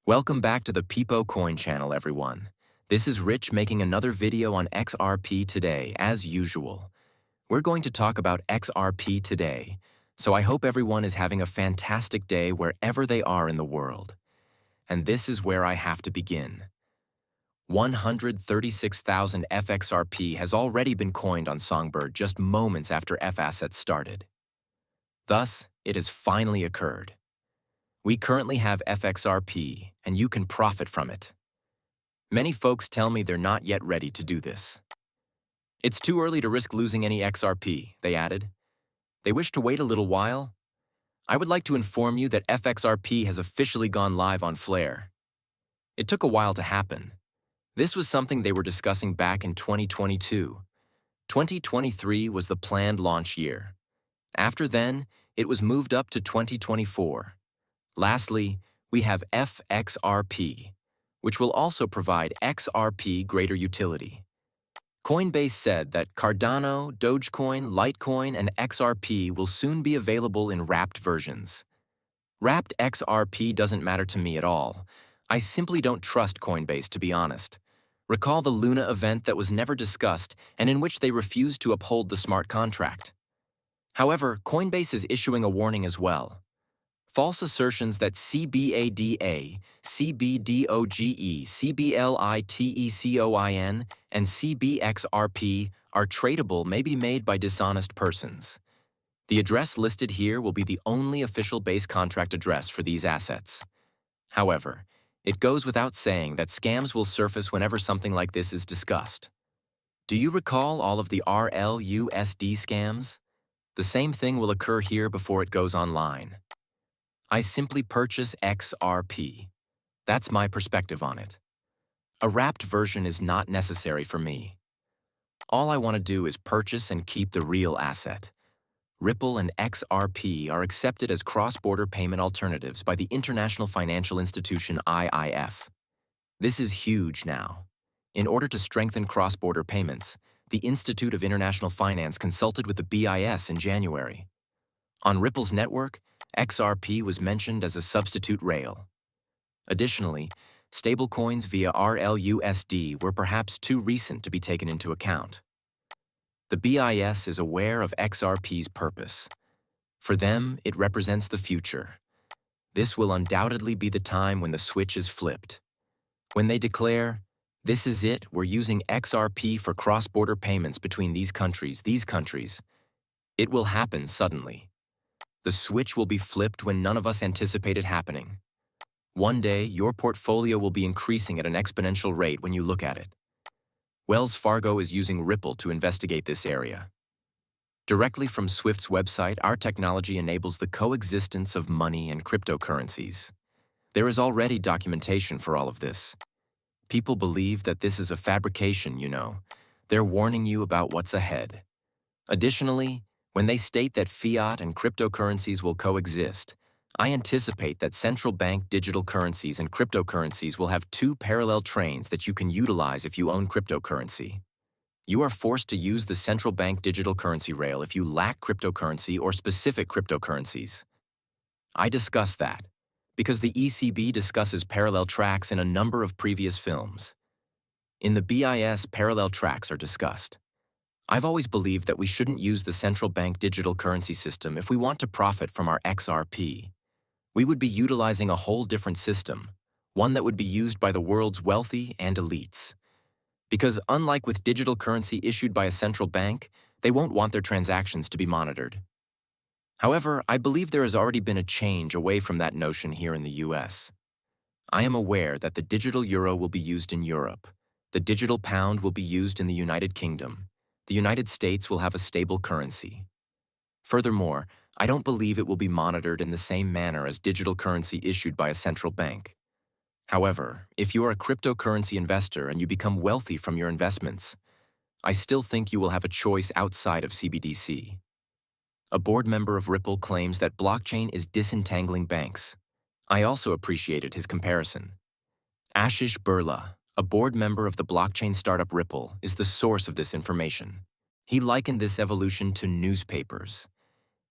Welcome back to the Peepo Coin channel, everyone. This is Rich making another video on XRP today, as usual. We're going to talk about XRP today, so I hope everyone is having a fantastic day wherever they are in the world. And this is where I have to begin. 136,000 Fxrp has already been coined on Songbird just moments after F-Assets started. Thus, it has finally occurred. We currently have Fxrp, and you can profit from it. Many folks tell me they're not yet ready to do this. It's too early to risk losing any XRP, they added. They wish to wait a little while. I would like to inform you that Fxrp has officially gone live on Flare. It took a while to happen. This was something they were discussing back in 2022. 2023 was the planned launch year. After then, it was moved up to 2024. Lastly, we have Fxrp, which will also provide XRP greater utility. Coinbase said that Cardano, Dogecoin, Litecoin, and XRP will soon be available in wrapped versions. Wrapped XRP doesn't matter to me at all. I simply don't trust Coinbase, to be honest. Recall the Luna event that was never discussed and in which they refused to uphold the smart contract. However, Coinbase is issuing a warning as well. False assertions that CBADA, CBDOGE, CBLITECOIN, and CBXRP are tradable may be made by dishonest persons. The address listed here will be the only official base contract address for these assets. However, it goes without saying that scams will surface whenever something like this is discussed. Do you recall all of the RLUSD scams? The same thing will occur here before it goes online. I simply purchase XRP. That's my perspective on it. A wrapped version is not necessary for me. All I want to do is purchase and keep the real asset. Ripple and XRP are accepted as cross-border payment alternatives by the international financial institution IIF. This is huge now. In order to strengthen cross-border payments, the Institute of International Finance consulted with the BIS in January. On Ripple's network, XRP was mentioned as a substitute rail. Additionally, stablecoins via RLUSD were perhaps too recent to be taken into account. The BIS is aware of XRP's purpose. For them, it represents the future. This will undoubtedly be the time when the switch is flipped. When they declare, "This is it, we're using XRP for cross-border payments between these countries," it will happen suddenly. The switch will be flipped when none of us anticipated happening. One day, your portfolio will be increasing at an exponential rate when you look at it. Wells Fargo is using Ripple to investigate this area. Directly from Swift's website, our technology enables the coexistence of money and cryptocurrencies. There is already documentation for all of this. People believe that this is a fabrication, They're warning you about what's ahead. Additionally, when they state that fiat and cryptocurrencies will coexist, I anticipate that central bank digital currencies and cryptocurrencies will have two parallel trains that you can utilize if you own cryptocurrency. You are forced to use the central bank digital currency rail if you lack cryptocurrency or specific cryptocurrencies. I discussed that because the ECB discusses parallel tracks in a number of previous films. In the BIS, parallel tracks are discussed. I've always believed that we shouldn't use the central bank digital currency system if we want to profit from our XRP. We would be utilizing a whole different system, one that would be used by the world's wealthy and elites. Because unlike with digital currency issued by a central bank, they won't want their transactions to be monitored. However, I believe there has already been a change away from that notion here in the US. I am aware that the digital euro will be used in Europe. The digital pound will be used in the United Kingdom. The United States will have a stable currency. Furthermore, I don't believe it will be monitored in the same manner as digital currency issued by a central bank. However, if you are a cryptocurrency investor and you become wealthy from your investments, I still think you will have a choice outside of CBDC. A board member of Ripple claims that blockchain is disentangling banks. I also appreciated his comparison. Ashish Birla, a board member of the blockchain startup Ripple, is the source of this information. He likened this evolution to newspapers.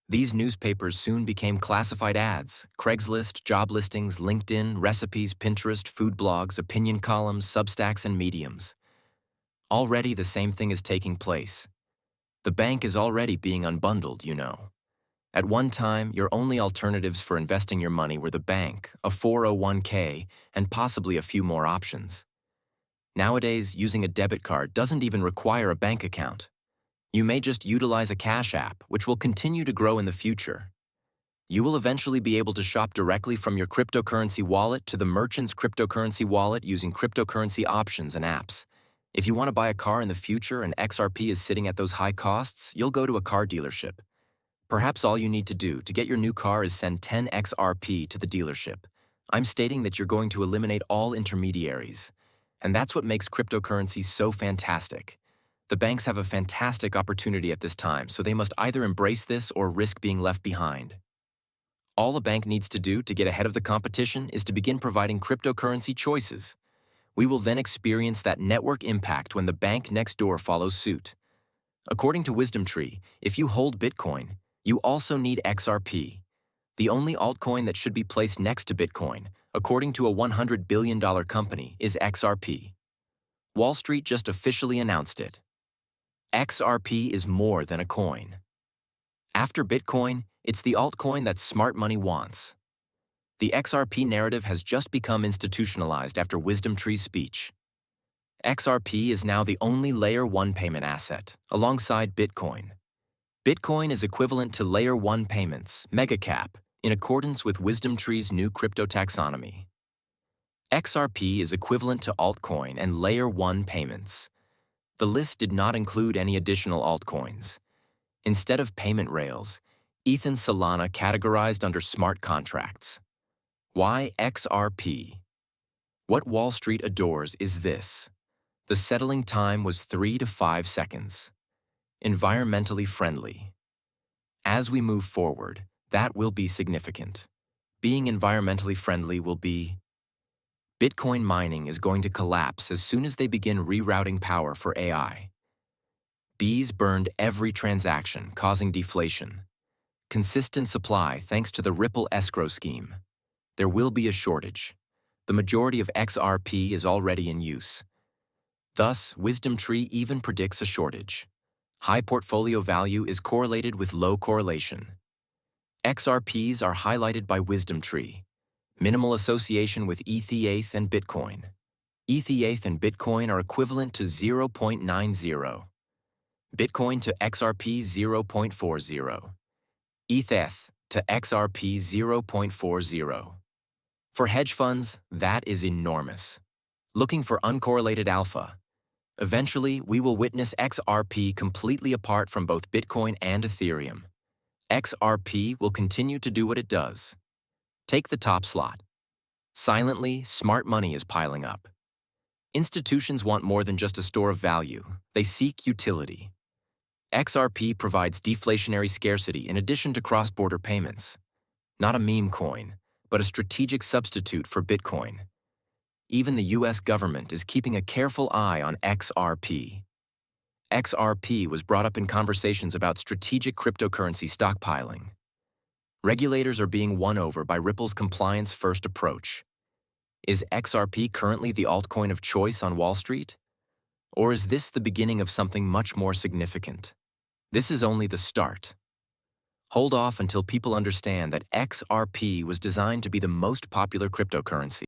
These newspapers soon became classified ads: Craigslist, job listings, LinkedIn, recipes, Pinterest, food blogs, opinion columns, Substacks, and mediums. Already the same thing is taking place. The bank is already being unbundled, you know. At one time, your only alternatives for investing your money were the bank, a 401k, and possibly a few more options. Nowadays, using a debit card doesn't even require a bank account. You may just utilize a cash app, which will continue to grow in the future. You will eventually be able to shop directly from your cryptocurrency wallet to the merchant's cryptocurrency wallet using cryptocurrency options and apps. If you want to buy a car in the future and XRP is sitting at those high costs, you'll go to a car dealership. Perhaps all you need to do to get your new car is send 10 XRP to the dealership. I'm stating that you're going to eliminate all intermediaries. And that's what makes cryptocurrency so fantastic. The banks have a fantastic opportunity at this time, so they must either embrace this or risk being left behind. All a bank needs to do to get ahead of the competition is to begin providing cryptocurrency choices. We will then experience that network impact when the bank next door follows suit. According to Wisdomtree, if you hold Bitcoin, you also need XRP, the only altcoin that should be placed next to Bitcoin, according to a $100 billion company, is XRP. Wall Street just officially announced it. XRP is more than a coin. After Bitcoin, it's the altcoin that smart money wants. The XRP narrative has just become institutionalized after Wisdomtree's speech. XRP is now the only Layer 1 payment asset, alongside Bitcoin. Bitcoin is equivalent to Layer 1 payments, megacap, in accordance with Wisdomtree's new crypto taxonomy. XRP is equivalent to altcoin and Layer 1 payments. The list did not include any additional altcoins. Instead of payment rails, Ethan Solana categorized under smart contracts. Why XRP? What Wall Street adores is this. The settling time was 3 to 5 seconds. Environmentally friendly. As we move forward, that will be significant. Being environmentally friendly will be... Bitcoin mining is going to collapse as soon as they begin rerouting power for AI. Bees burned every transaction, causing deflation. Consistent supply thanks to the Ripple escrow scheme. There will be a shortage. The majority of XRP is already in use. Thus, Wisdomtree even predicts a shortage. High portfolio value is correlated with low correlation. XRPs are highlighted by Wisdomtree. Minimal association with ETH and Bitcoin. ETH and Bitcoin are equivalent to 0.90. Bitcoin to XRP 0.40. ETH to XRP 0.40. For hedge funds, that is enormous. Looking for uncorrelated alpha. Eventually, we will witness XRP completely apart from both Bitcoin and Ethereum. XRP will continue to do what it does. Take the top slot. Silently, smart money is piling up. Institutions want more than just a store of value. They seek utility. XRP provides deflationary scarcity in addition to cross-border payments. Not a meme coin, but a strategic substitute for Bitcoin. Even the US government is keeping a careful eye on XRP. XRP was brought up in conversations about strategic cryptocurrency stockpiling. Regulators are being won over by Ripple's compliance-first approach. Is XRP currently the altcoin of choice on Wall Street? Or is this the beginning of something much more significant? This is only the start. Hold off until people understand that XRP was designed to be the most popular cryptocurrency.